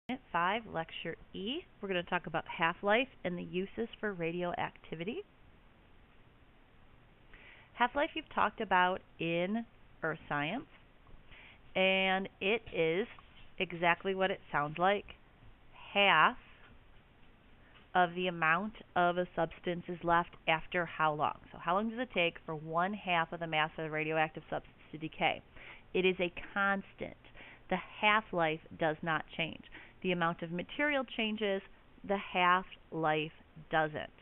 Unit 5, Lecture E. We're going to talk about half-life and the uses for radioactivity. Half-life you've talked about in earth science, and it is exactly what it sounds like. Half of the amount of a substance is left after how long? So how long does it take for 1/2 of the mass of a radioactive substance to decay? It is a constant. The half-life does not change. The amount of material changes, the half-life doesn't.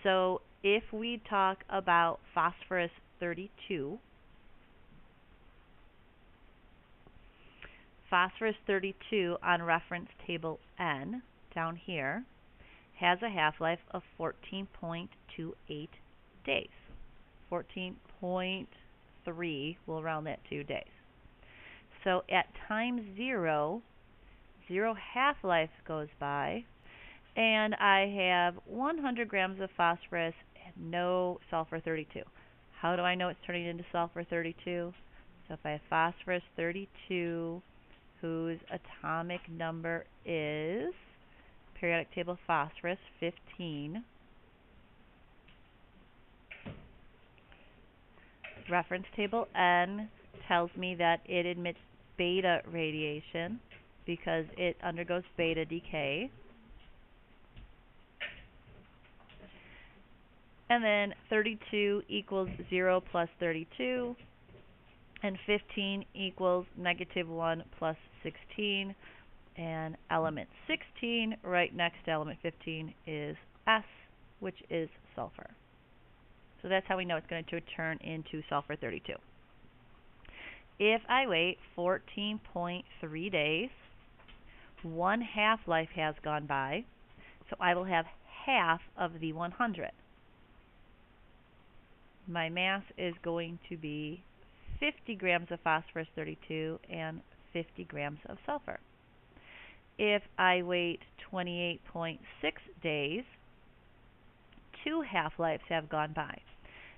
So if we talk about phosphorus 32, on reference table N down here has a half-life of 14.28 days. 14.3, we'll round that to days. So at time 0 half-life goes by, and I have 100 grams of phosphorus and no sulfur 32. How do I know it's turning into sulfur 32? So if I have phosphorus 32, whose atomic number is, periodic table phosphorus 15, reference table N tells me that it emits beta radiation because it undergoes beta decay. And then 32 equals 0 plus 32, and 15 equals -1 plus 16, and element 16 right next to element 15 is S, which is sulfur. So that's how we know it's going to turn into sulfur 32. If I wait 14.3 days, 1 half-life has gone by, so I will have half of the 100. My mass is going to be 50 grams of phosphorus 32 and 50 grams of sulfur. If I wait 28.6 days, 2 half-lives have gone by.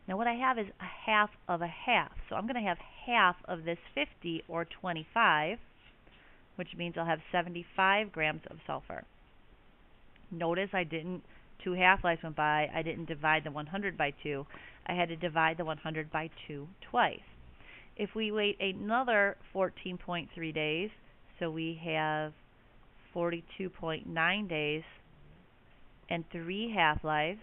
Now what I have is a half of a half. So I'm going to have half of this 50, or 25, which means I'll have 75 grams of sulfur. Notice 2 half-lives went by. I didn't divide the 100 by 2. I had to divide the 100 by 2 twice. If we wait another 14.3 days, so we have 42.9 days and 3 half-lives,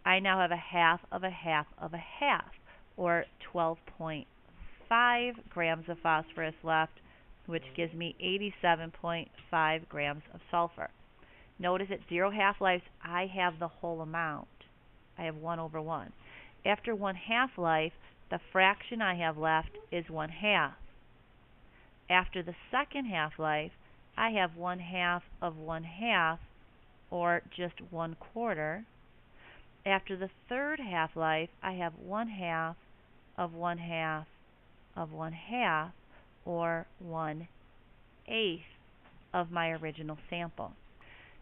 I now have a half of a half of a half, or 12.5 grams of phosphorus left, which gives me 87.5 grams of sulfur. Notice at 0 half-lives, I have the whole amount. I have 1/1. After 1 half-life, the fraction I have left is 1/2. After the second half-life, I have 1/2 of 1/2, or just 1/4. After the third half-life, I have 1/2 of 1/2 of 1/2, or 1/8 of my original sample.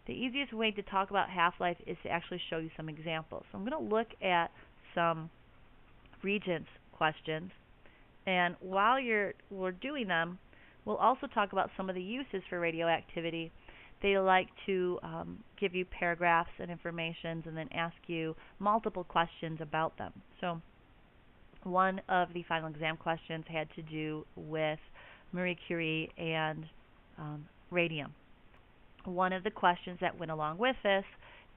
The easiest way to talk about half-life is to actually show you some examples. So I'm going to look at some Regents questions, and while we're doing them, we'll also talk about some of the uses for radioactivity. They like to give you paragraphs and information and then ask you multiple questions about them. So one of the final exam questions had to do with Marie Curie and radium. One of the questions that went along with this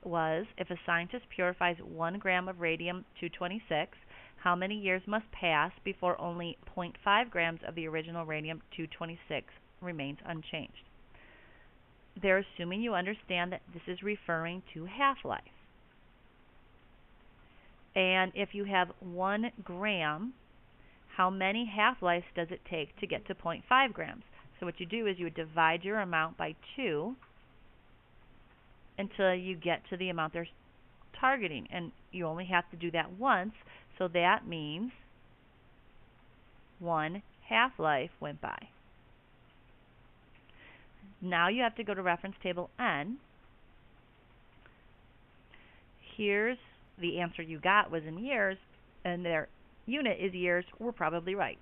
was, if a scientist purifies 1 gram of radium-226, how many years must pass before only 0.5 grams of the original radium-226 remains unchanged? They're assuming you understand that this is referring to half-life. And if you have 1 gram, how many half-lives does it take to get to 0.5 grams? So what you do is you would divide your amount by 2 until you get to the amount they're targeting. And you only have to do that once, so that means 1 half-life went by. Now you have to go to reference table N. Here's the answer you got was in years, and their unit is years. We're probably right.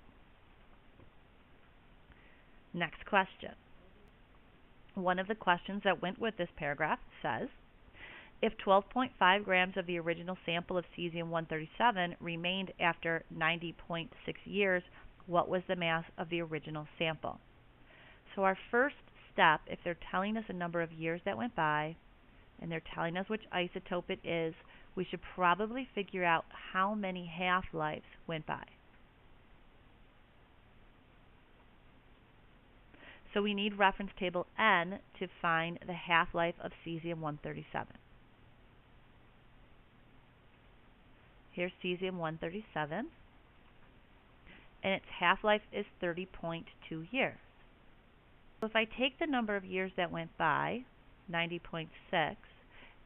Next question. One of the questions that went with this paragraph says, if 12.5 grams of the original sample of cesium-137 remained after 90.6 years, what was the mass of the original sample? So our first step, if they're telling us a number of years that went by, and they're telling us which isotope it is, we should probably figure out how many half-lives went by. So we need reference table N to find the half-life of cesium-137. Here's cesium-137, and its half-life is 30.2 years. So if I take the number of years that went by, 90.6,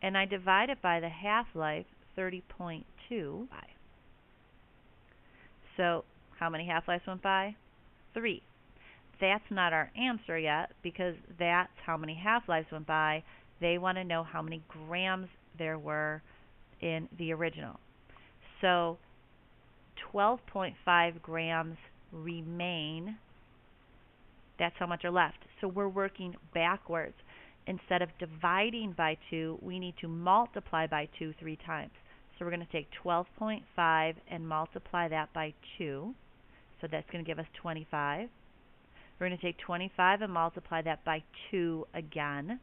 and I divide it by the half-life, 30.2, so how many half-lives went by? 3. That's not our answer yet, because that's how many half-lives went by. They want to know how many grams there were in the original. So 12.5 grams remain. That's how much are left. So we're working backwards. Instead of dividing by 2, we need to multiply by 2 3 times. So we're going to take 12.5 and multiply that by 2. So that's going to give us 25. We're going to take 25 and multiply that by 2 again.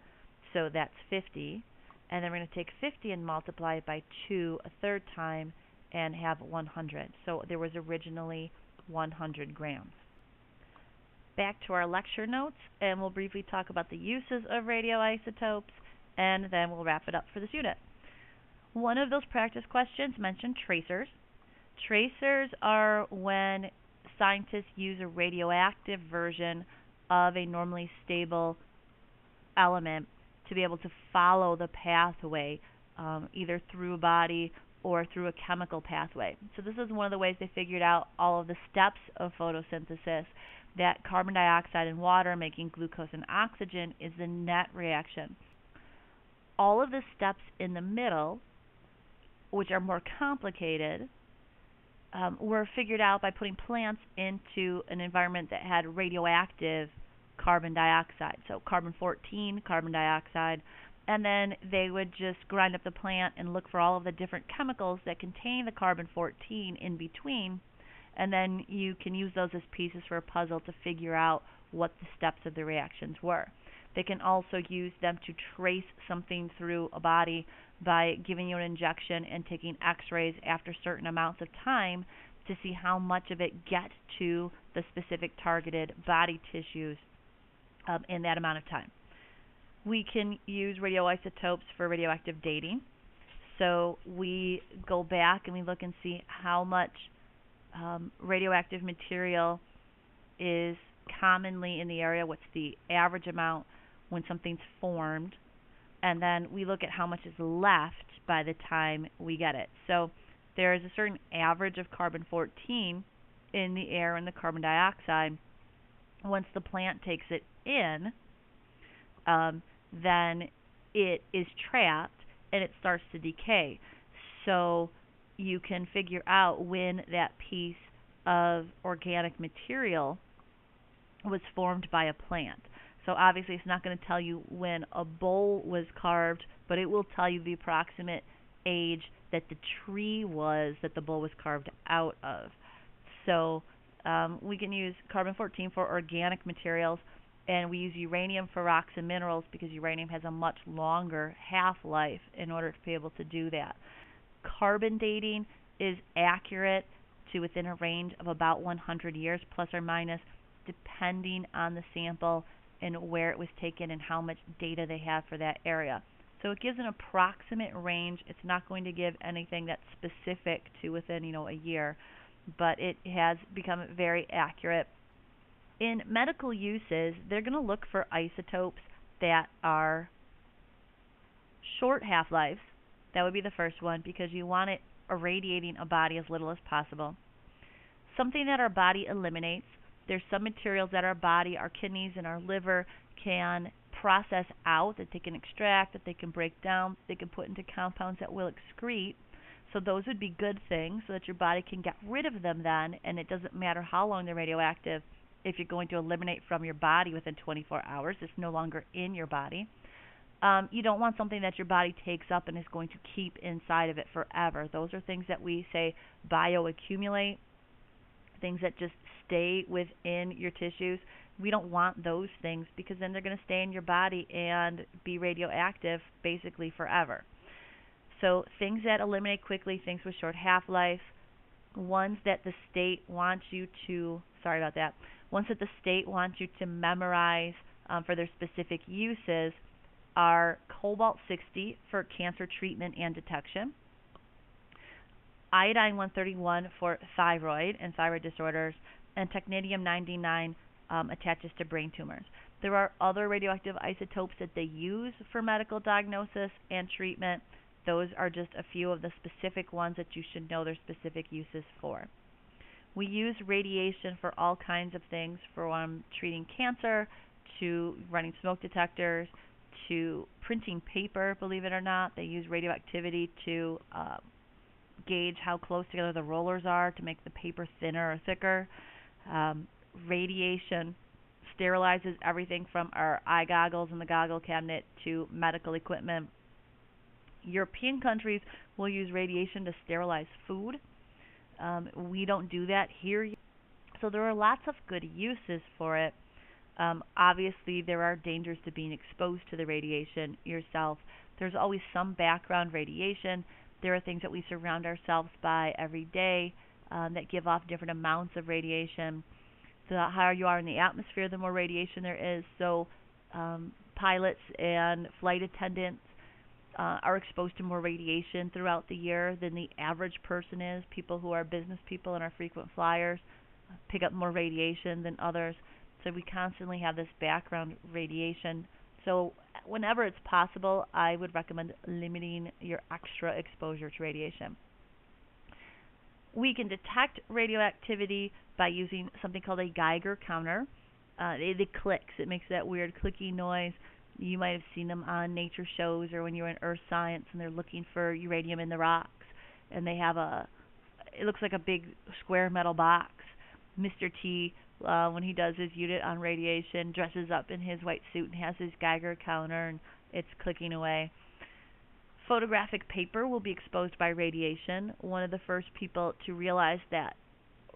So that's 50. And then we're going to take 50 and multiply it by 2 a third time and have 100. So there was originally 100 grams. Back to our lecture notes, and we'll briefly talk about the uses of radioisotopes, and then we'll wrap it up for this unit. One of those practice questions mentioned tracers. Tracers are when scientists use a radioactive version of a normally stable element to be able to follow the pathway, either through a body or through a chemical pathway. So this is one of the ways they figured out all of the steps of photosynthesis, that carbon dioxide and water making glucose and oxygen is the net reaction. All of the steps in the middle, which are more complicated, were figured out by putting plants into an environment that had radioactive carbon dioxide, so carbon-14, carbon dioxide, and then they would just grind up the plant and look for all of the different chemicals that contain the carbon-14 in between, and then you can use those as pieces for a puzzle to figure out what the steps of the reactions were. They can also use them to trace something through a body by giving you an injection and taking x-rays after certain amounts of time to see how much of it gets to the specific targeted body tissues in that amount of time. We can use radioisotopes for radioactive dating. So we go back and we look and see how much radioactive material is commonly in the area, what's the average amount when something's formed, and then we look at how much is left by the time we get it. So there is a certain average of carbon-14 in the air and the carbon dioxide. Once the plant takes it in, then it is trapped and it starts to decay. So you can figure out when that piece of organic material was formed by a plant. So obviously it's not going to tell you when a bowl was carved, but it will tell you the approximate age that the tree was that the bowl was carved out of. So we can use carbon-14 for organic materials, and we use uranium for rocks and minerals because uranium has a much longer half-life in order to be able to do that. Carbon dating is accurate to within a range of about 100 years, plus or minus, depending on the sample and where it was taken and how much data they have for that area. So it gives an approximate range. It's not going to give anything that's specific to within, a year, but it has become very accurate. In medical uses, they're going to look for isotopes that are short half-lives. That would be the first one, because you want it irradiating a body as little as possible. Something that our body eliminates. There's some materials that our body, our kidneys and our liver can process out, that they can extract, that they can break down, they can put into compounds that will excrete. So those would be good things so that your body can get rid of them then, and it doesn't matter how long they're radioactive. if you're going to eliminate from your body within 24 hours, it's no longer in your body. You don't want something that your body takes up and is going to keep inside of it forever. Those are things that we say bioaccumulate, things that just stay within your tissues. We don't want those things because then they're going to stay in your body and be radioactive basically forever. So things that eliminate quickly, things with short half-life, ones that the state wants you to, ones that the state wants you to memorize for their specific uses are cobalt-60 for cancer treatment and detection, iodine-131 for thyroid and thyroid disorders, and technetium-99 attaches to brain tumors. There are other radioactive isotopes that they use for medical diagnosis and treatment. Those are just a few of the specific ones that you should know their specific uses for. We use radiation for all kinds of things, from treating cancer to running smoke detectors to printing paper, believe it or not. They use radioactivity to gauge how close together the rollers are to make the paper thinner or thicker. Radiation sterilizes everything from our eye goggles in the goggle cabinet to medical equipment. European countries will use radiation to sterilize food. We don't do that here. So there are lots of good uses for it. Obviously, there are dangers to being exposed to the radiation yourself. There's always some background radiation. There are things that we surround ourselves by every day that give off different amounts of radiation. The higher you are in the atmosphere, the more radiation there is. So pilots and flight attendants are exposed to more radiation throughout the year than the average person is. People who are business people and are frequent flyers pick up more radiation than others. So we constantly have this background radiation. So whenever it's possible, I would recommend limiting your extra exposure to radiation. We can detect radioactivity by using something called a Geiger counter. It clicks. It makes that weird clicky noise. You might have seen them on nature shows or when you're in earth science and they're looking for uranium in the rocks. And they have it looks like a big square metal box. Mr. T, when he does his unit on radiation, dresses up in his white suit and has his Geiger counter, and it's clicking away. Photographic paper will be exposed by radiation. One of the first people to realize that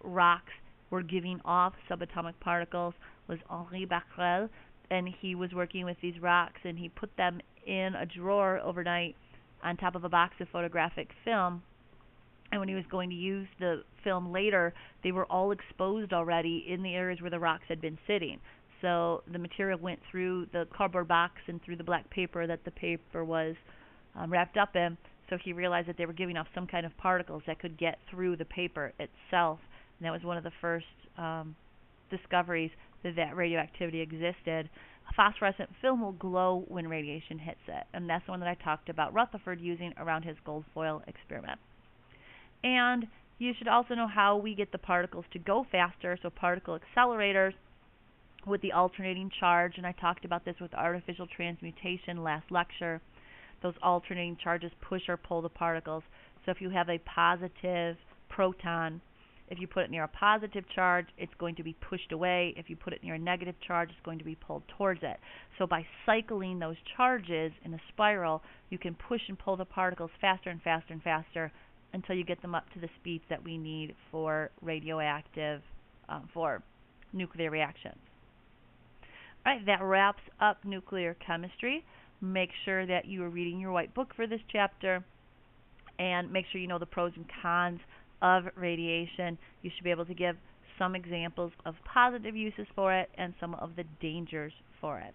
rocks were giving off subatomic particles was Henri Becquerel, and he was working with these rocks, and he put them in a drawer overnight on top of a box of photographic film. And when he was going to use the film later, they were all exposed already in the areas where the rocks had been sitting. So the material went through the cardboard box and through the black paper that the paper was wrapped up in. So he realized that they were giving off some kind of particles that could get through the paper itself. And that was one of the first discoveries that radioactivity existed. A phosphorescent film will glow when radiation hits it. And that's the one that I talked about Rutherford using around his gold foil experiment. And you should also know how we get the particles to go faster, so particle accelerators with the alternating charge, and I talked about this with artificial transmutation last lecture. Those alternating charges push or pull the particles. So if you have a positive proton, if you put it near a positive charge, it's going to be pushed away. If you put it near a negative charge, it's going to be pulled towards it. So by cycling those charges in a spiral, you can push and pull the particles faster and faster and faster until you get them up to the speeds that we need for radioactive, for nuclear reactions. All right, that wraps up nuclear chemistry. Make sure that you are reading your white book for this chapter, and make sure you know the pros and cons of radiation. You should be able to give some examples of positive uses for it and some of the dangers for it.